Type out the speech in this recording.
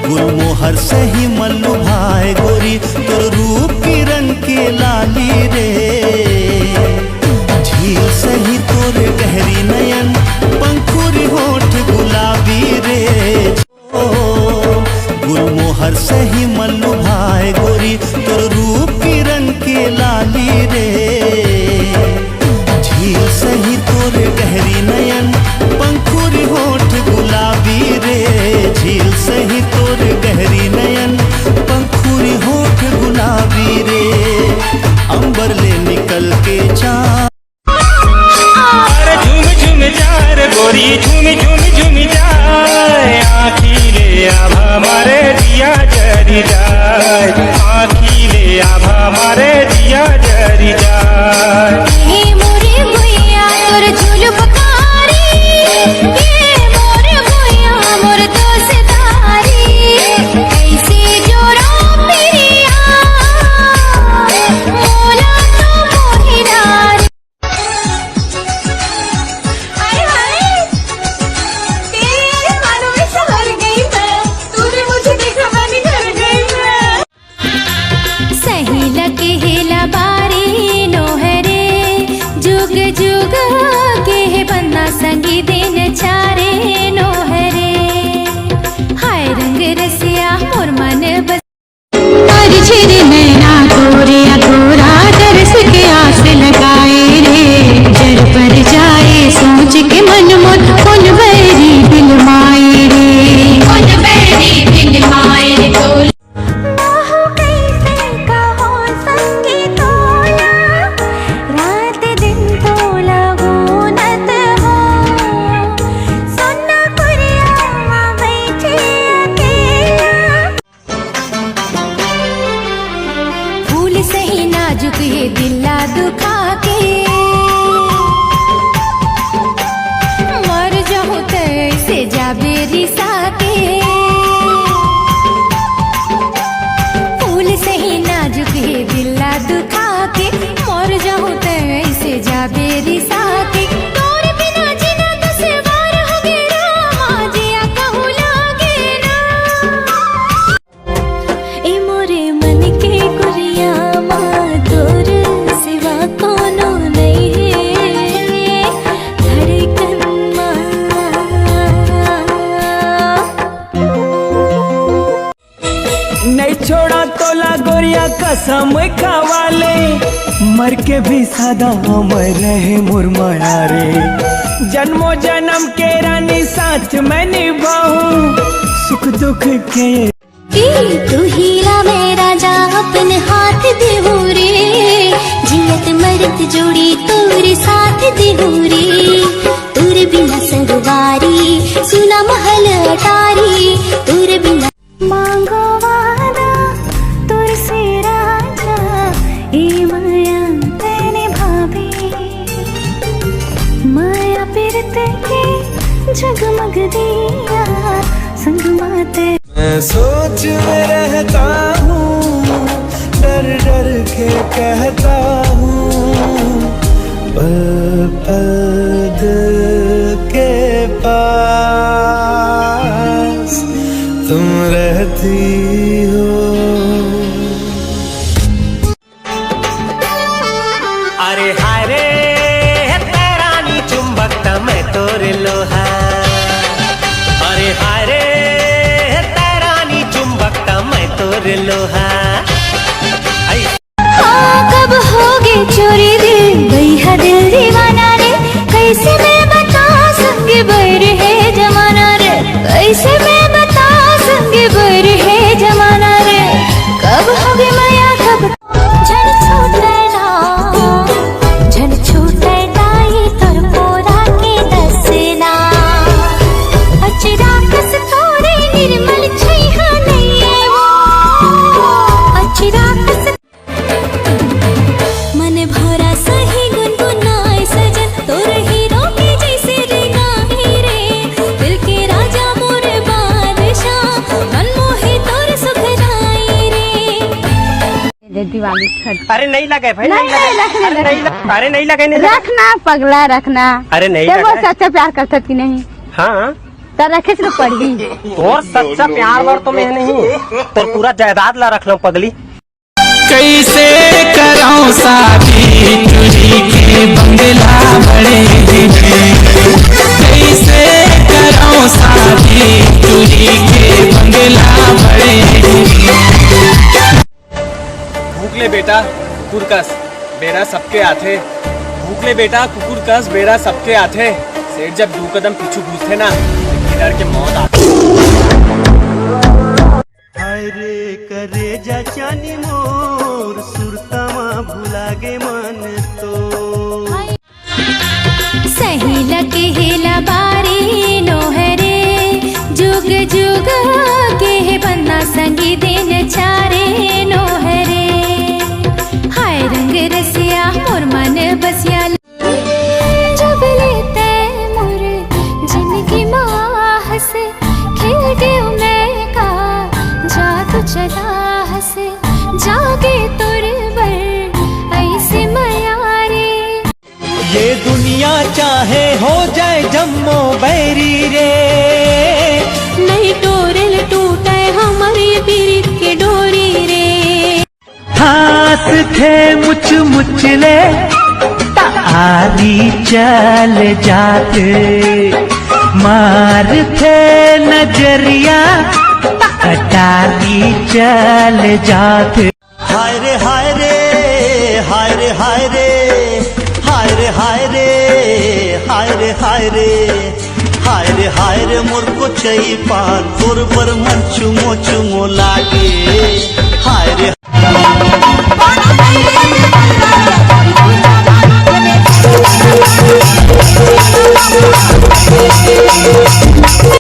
गुलमोहर से ही मल्लू भाई गोरी तोर रूप किरण के लाली रे। झील से ही तोर गहरी नयन पंखुरी होठ गुलाबी रे। ओ गुलमोहर से ही मल्लू भाई गोरी तोर रूप किरण के लाली रे। झील से ही तोर गहरी नयन पंखुरी होठ गुलाबी रे। झील से ही तोर गहरी नयन पंखुरी होठ गुलाबी रे। अंबर ले निकल के चाँद झूम झूम जा रे गोरी झूम झूम झूम जाए। आँखी ले आभा मारे दिया जरी जाए। आँखी ले आभा मारे दिया जरी जाए। संगी दिन चारे नोहरे हाय रंग रसिया मोर मन बस छिरे नैना तोरे अधूरा तरस के आस लगाए रे। जर पर जाए सोच के मन मोर कौन बैरी दिल माए रे। कौन बैरी दिल माए रे तोल सही नाजुक ये दिला दुखा के मर जाऊं तैसे जा बेरिसा के। फूल सही नाजुक ये दिला दुखा के मर जाऊं तैसे जा बेरिसा के। तोर बिना जीना दुश्वार हो गया माजिया कहूँ लागे ना। ए मोरे मन के कुरिया नहीं छोड़ा तोला गोरिया कसम खावाले। मर के भी सदा अमर रहे मुरमरा रे। जन्मों जन्म के रानी साथ मैं निभाऊं सुख दुख के। तू हीरा मेरा जा अपने हाथ देहू रे। जियत मरत जोड़ी तोर साथ देहू रे। तोर बिना संगवारी सुना महल अटारी। तोर बिना मांगो वादा तोर से राजा ए माया तेने भाभी। माया पिरत के जगमग दिया संग माते। मैं सोच में रहता हूँ डर डर के कहता हूँ पल पल दिल के पास तुम रहती हो। अरे हाय रे तेरा नी चुंबक मैं तोर लोहा। अरे हाय रे तोर लोहा। कब होगे चोरी दिल गई दिल दीवाना रे। कैसे मैं बता संग बर है जमाना रे। कैसे मैं बता संग बर है जमाना रे। कब होगे माया कब झड़ छूटे ना झड़ छूटे दाई तोर पोरा के दसना। अचरा कस तोरे निर्मल छैहा मन भरा सही गुनगुनाए सजन तोर हीरो के जैसे रे गाही रे। दिल के राजा मोर बादशाह मन मोहे तोर सुखराई रे। दिवाली खट अरे नहीं लगे भाई नहीं लगे। अरे नहीं लगे रखना पगला रखना। अरे नहीं वो सच्चा प्यार करता कि नहीं। हाँ तो रखे से पड़ी। तोर सच्चा प्यार वर तो मैं नहीं, तो पूरा जायदाद ला रख लो पगली। कैसे कराऊं शादी चोरी के बंगला बड़े हैं, कैसे कराऊं शादी चोरी के बंगला बड़े हैं। भूख ले बेटा कुकुर कस बेरा सबके आथे, भूख ले बेटा कुकुर कस बेरा सबके आथे। सेठ जब 2 कदम पीछू घुसते ना डर के मौत आती। हाय रे करे जा चानी मोर सुरतामा भुला गे मन तो सही लगे हेला बारी नोहरे जुग जुग के बन्ना संगी दिन चारे नोहरे। हाय रंग रसिया मोर मन बसिया जब लेते मोर जिंदगी माह से खिल गए मैं का जादू चला हसे जागे तोर बर ऐसे मयारे। ये दुनिया चाहे हो जाए जम्मो बैरी रे, नहीं टोरल टूटे हमारी पीरित के डोरी रे। हाथ थे मुच मुचले आली चल जाते, मार थे नजरिया कटारी चल जाते। हाय रे हाय रे हाय रे हाय रे हाय रे हाय रे हाय रे हाय रे हाय रे हाय रे मोर को चई पान तोर पर मन चुमो चुमो लागे।